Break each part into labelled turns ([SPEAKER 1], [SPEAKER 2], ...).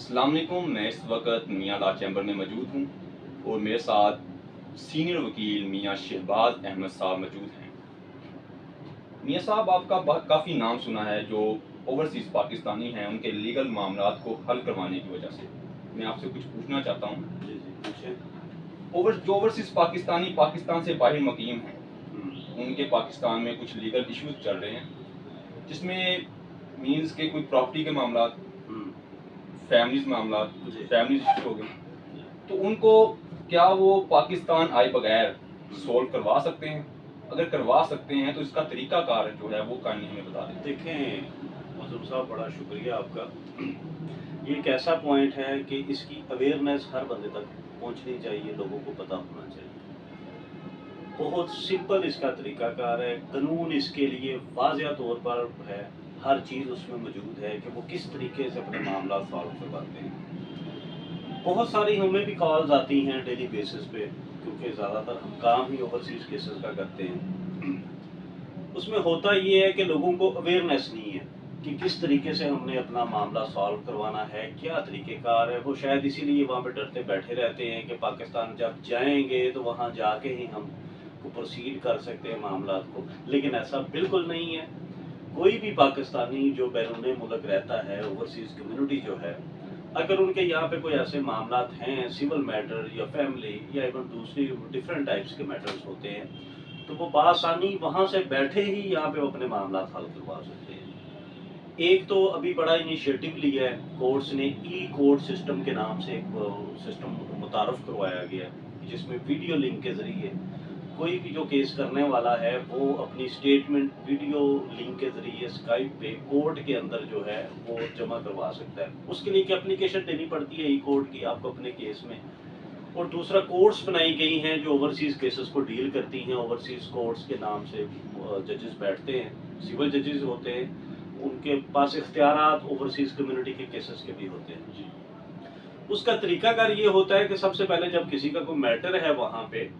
[SPEAKER 1] अस्सलाम वालेकुम। मैं इस वक्त मियाँ लॉ चैम्बर में मौजूद हूँ और मेरे साथ सीनियर वकील मियाँ शहबाज अहमद साहब मौजूद हैं। मियाँ साहब, आपका काफ़ी नाम सुना है जो ओवरसीज़ पाकिस्तानी हैं उनके लीगल मामलात को हल करवाने की वजह से। मैं आपसे कुछ पूछना चाहता हूँ।
[SPEAKER 2] जी जी पूछें।
[SPEAKER 1] जो ओवरसीज़ पाकिस्तानी पाकिस्तान से बाहर मुकीम हैं, उनके पाकिस्तान में कुछ लीगल इश्यूज चल रहे हैं, जिसमें मीन्स के कोई प्रॉपर्टी के मामला, फैमिलीज मामला, फैमिली इशू हो गए, तो उनको क्या वो पाकिस्तान आए बगैर सोल्व करवा सकते हैं? अगर करवा सकते हैं तो इसका तरीका कार जो है वो काइंडली हमें बता दें।
[SPEAKER 2] देखें मज़ूर साहब, बड़ा शुक्रिया आपका। ये एक ऐसा पॉइंट है कि इसकी अवेयरनेस हर बंदे तक पहुंचनी चाहिए, लोगों को पता होना चाहिए। बहुत सिंपल इसका तरीकाकार है, कानून इसके लिए वाज़िया तौर पर है, हर चीज़ उसमें मौजूद है कि वो किस तरीके से अपने मामला सॉल्व करवाते हैं। बहुत सारी हमें भी कॉल्स आती हैं डेली बेसिस पे, क्योंकि ज़्यादातर हम काम ही ओवरसीज़ केसेस का करते हैं। उसमें होता ये है कि लोगों को अवेयरनेस नहीं है कि किस तरीके से हमने अपना मामला सॉल्व करवाना है, क्या तरीक़ेकार है। वो शायद इसीलिए वहाँ पे डरते बैठे रहते हैं कि पाकिस्तान जब जाएंगे तो वहाँ जाके ही हम को प्रोसीड कर सकते हैं मामला को, लेकिन ऐसा बिल्कुल नहीं है। कोई भी पाकिस्तानी जो बैरून मुल्क रहता है, ओवरसीज़ कम्युनिटी जो है, अगर उनके यहाँ पे कोई ऐसे मामला हैं, सिविल मैटर या फैमिली या इवन दूसरी डिफरेंट टाइप्स के मैटर्स होते हैं, तो वो बआसानी वहाँ से बैठे ही यहाँ पे अपने मामला हल करवा सकते हैं। एक तो अभी बड़ा इनिशिएटिव लिया है कोर्ट्स ने, ई कोर्ट सिस्टम के नाम से एक सिस्टम मुतारफ़ करवाया गया है, जिसमें वीडियो लिंक के ज़रिए कोई भी जो केस करने वाला है वो अपनी स्टेटमेंट वीडियो लिंक के ज़रिए स्काइप पे कोर्ट के अंदर जो है वो जमा करवा सकता है। उसके लिए एक एप्लीकेशन देनी पड़ती है ई कोर्ट की आपको अपने केस में। और दूसरा, कोर्ट्स बनाई गई हैं जो ओवरसीज़ केसेस को डील करती हैं। ओवरसीज़ कोर्ट्स के नाम से जजेस बैठते हैं, सिविल जजेस होते हैं, उनके पास इख्तियारात ओवरसीज़ कम्युनिटी के केसेस के भी होते हैं। जी, उसका तरीकाकार ये होता है कि सबसे पहले जब किसी का कोई मैटर है वहाँ पे,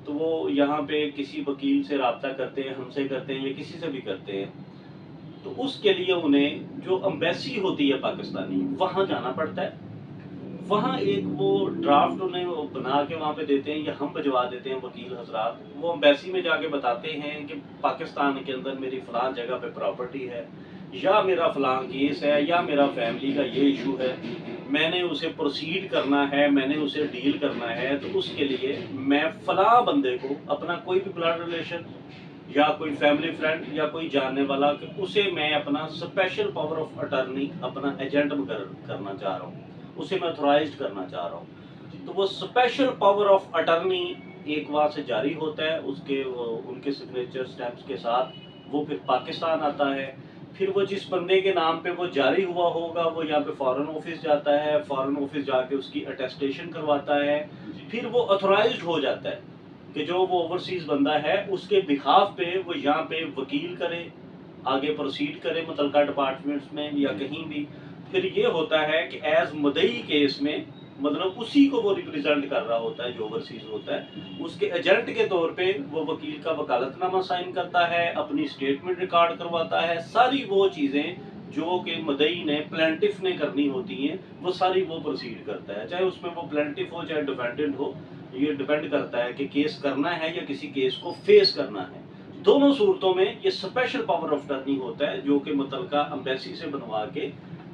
[SPEAKER 2] तो वो यहाँ पे किसी वकील से रब्ता करते हैं, हमसे करते हैं या किसी से भी करते हैं। तो उसके लिए उन्हें जो एम्बेसी होती है पाकिस्तानी, वहाँ जाना पड़ता है। वहाँ एक वो ड्राफ्ट उन्हें वो बना के वहाँ पे देते हैं या हम भिजवा देते हैं वकील हजरात। वो एम्बेसी में जाके बताते हैं कि पाकिस्तान के अंदर मेरी फ़लाँ जगह पे प्रॉपर्टी है, या मेरा फ़लाँ केस है, या मेरा फैमिली का ये इशू है, मैंने उसे प्रोसीड करना है, मैंने उसे डील करना है। तो उसके लिए मैं फ़लाँ बंदे को अपना कोई भी ब्लड रिलेशन या कोई फैमिली फ्रेंड या कोई जानने वाला, कि उसे मैं अपना स्पेशल पावर ऑफ अटर्नी, अपना एजेंट मुकर्रर करना चाह रहा हूँ, उसे मैं ऑथराइज्ड करना चाह रहा हूँ। तो वो स्पेशल पावर ऑफ अटर्नी एक वहाँ से जारी होता है, उसके उनके सिग्नेचर स्टैम्प्स के साथ वो फिर पाकिस्तान आता है। फिर वो जिस बंदे के नाम पे वो जारी हुआ होगा वो यहाँ पे फॉरेन ऑफिस जाता है, फॉरेन ऑफिस जाके उसकी अटेस्टेशन करवाता है। फिर वो ऑथराइज्ड हो जाता है कि जो वो ओवरसीज़ बंदा है उसके बिहाफ पे वो यहाँ पे वकील करे, आगे प्रोसीड करे मुतलका डिपार्टमेंट्स में या कहीं भी। फिर ये होता है कि एज मुद्दई केस में, मतलब उसी को वो रिप्रेजेंट कर रहा होता है जो ओवरसीज़ होता है, उसके एजेंट के तौर पे वो वकील का वकालतनामा साइन करता है, अपनी स्टेटमेंट रिकॉर्ड करवाता है। सारी वो चीज़ें जो कि मुद्दई ने, प्लेंटिफ ने करनी होती हैं, वो सारी वो प्रोसीड करता है, चाहे उसमें वो प्लेंटिफ हो चाहे डिफेंडेंट हो। ये डिपेंड करता है कि केस करना है या किसी केस को फेस करना है। दोनों सूरतों में ये स्पेशल पावर ऑफ टर्निंग होता है, जो कि मुतलका एम्बेसी से बनवा के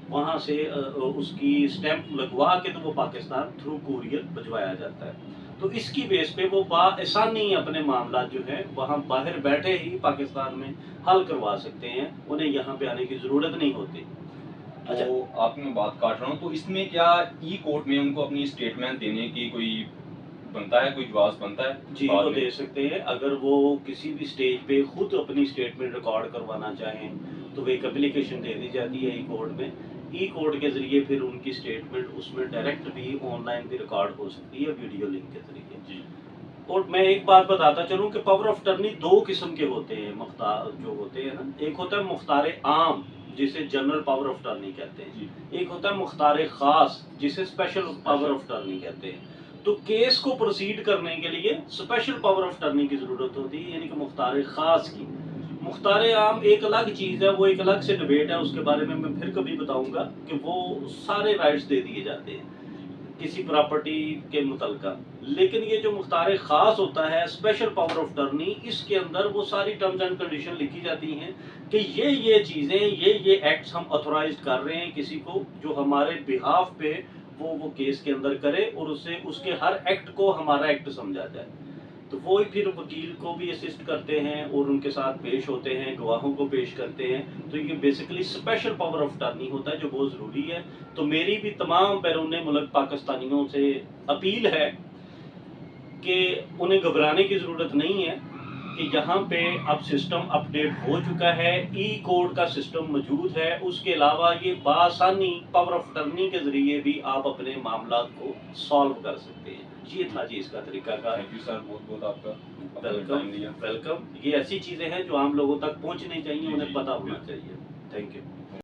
[SPEAKER 2] वहाँ से उसकी स्टैंप लगवा के तो वो पाकिस्तान थ्रू कुरियर भिजवाया जाता है। तो इसकी बेस पे वो आसानी अपने मामला जो है वहाँ बाहर बैठे ही पाकिस्तान में हल करवा सकते हैं, उन्हें यहाँ पे आने की ज़रूरत नहीं होती। अच्छा,
[SPEAKER 1] तो आपकी मैं बात काट रहा हूँ, तो इसमें क्या ई कोर्ट में उनको अपनी स्टेटमेंट देने की कोई बनता है, कोई जवाब बनता है?
[SPEAKER 2] जी, वो दे सकते हैं। अगर वो किसी भी स्टेज पे खुद अपनी स्टेटमेंट रिकॉर्ड करवाना चाहें तो वो एक एप्लीकेशन दे दी जाती है ई कोर्ट में। ई कोर्ट के ज़रिए फिर उनकी स्टेटमेंट उसमें डायरेक्ट भी ऑनलाइन भी रिकॉर्ड हो सकती है वीडियो लिंक के ज़रिए।
[SPEAKER 1] जी।
[SPEAKER 2] और मैं एक बात बताता चलूँ कि पावर ऑफ टर्नी दो किस्म के होते हैं, मुख्तार जो होते हैं ना, एक होता है मुख्तार आम जिसे जनरल पावर ऑफ टर्नी कहते हैं, एक होता है मुख्तार ख़ास जिसे स्पेशल पावर ऑफ टर्नी कहते हैं। तो केस को प्रोसीड करने के लिए स्पेशल पावर ऑफ टर्नी की ज़रूरत होती है, यानी कि मुख्तार ख़ास की। मुख्तार आम एक अलग चीज़ है, वो एक अलग से डिबेट है, उसके बारे में मैं फिर कभी बताऊंगा कि वो सारे राइट्स दे दिए जाते हैं किसी प्रॉपर्टी के मुतलका। लेकिन ये जो मुख्तार ख़ास होता है, स्पेशल पावर ऑफ टर्नी, इसके अंदर वो सारी टर्म्स एंड कंडीशन लिखी जाती हैं कि ये चीज़ें, ये एक्ट्स हम ऑथोराइज कर रहे हैं किसी को जो हमारे बिहाफ पे वो केस के अंदर करे और उससे उसके हर एक्ट को हमारा एक्ट समझा जाए। तो वो ही फिर वकील को भी असिस्ट करते हैं और उनके साथ पेश होते हैं, गवाहों को पेश करते हैं। तो ये बेसिकली स्पेशल पावर ऑफ टर्नी होता है जो बहुत ज़रूरी है। तो मेरी भी तमाम बैरून मुल्क पाकिस्तानियों से अपील है कि उन्हें घबराने की ज़रूरत नहीं है कि यहाँ पे अब सिस्टम अपडेट हो चुका है, ई कोड का सिस्टम मौजूद है। उसके अलावा ये बासानी पावर ऑफ टर्नी के ज़रिए भी आप अपने मामला को सॉल्व कर सकते हैं। ये था जी इसका तरीकाकार।
[SPEAKER 1] थैंक यू सर, बहुत बहुत आपका
[SPEAKER 2] वेलकम
[SPEAKER 1] टाइम दिया।
[SPEAKER 2] वेलकम। ये ऐसी चीज़ें हैं जो आम लोगों तक पहुँचनी चाहिए, उन्हें पता होना चाहिए। Thank you.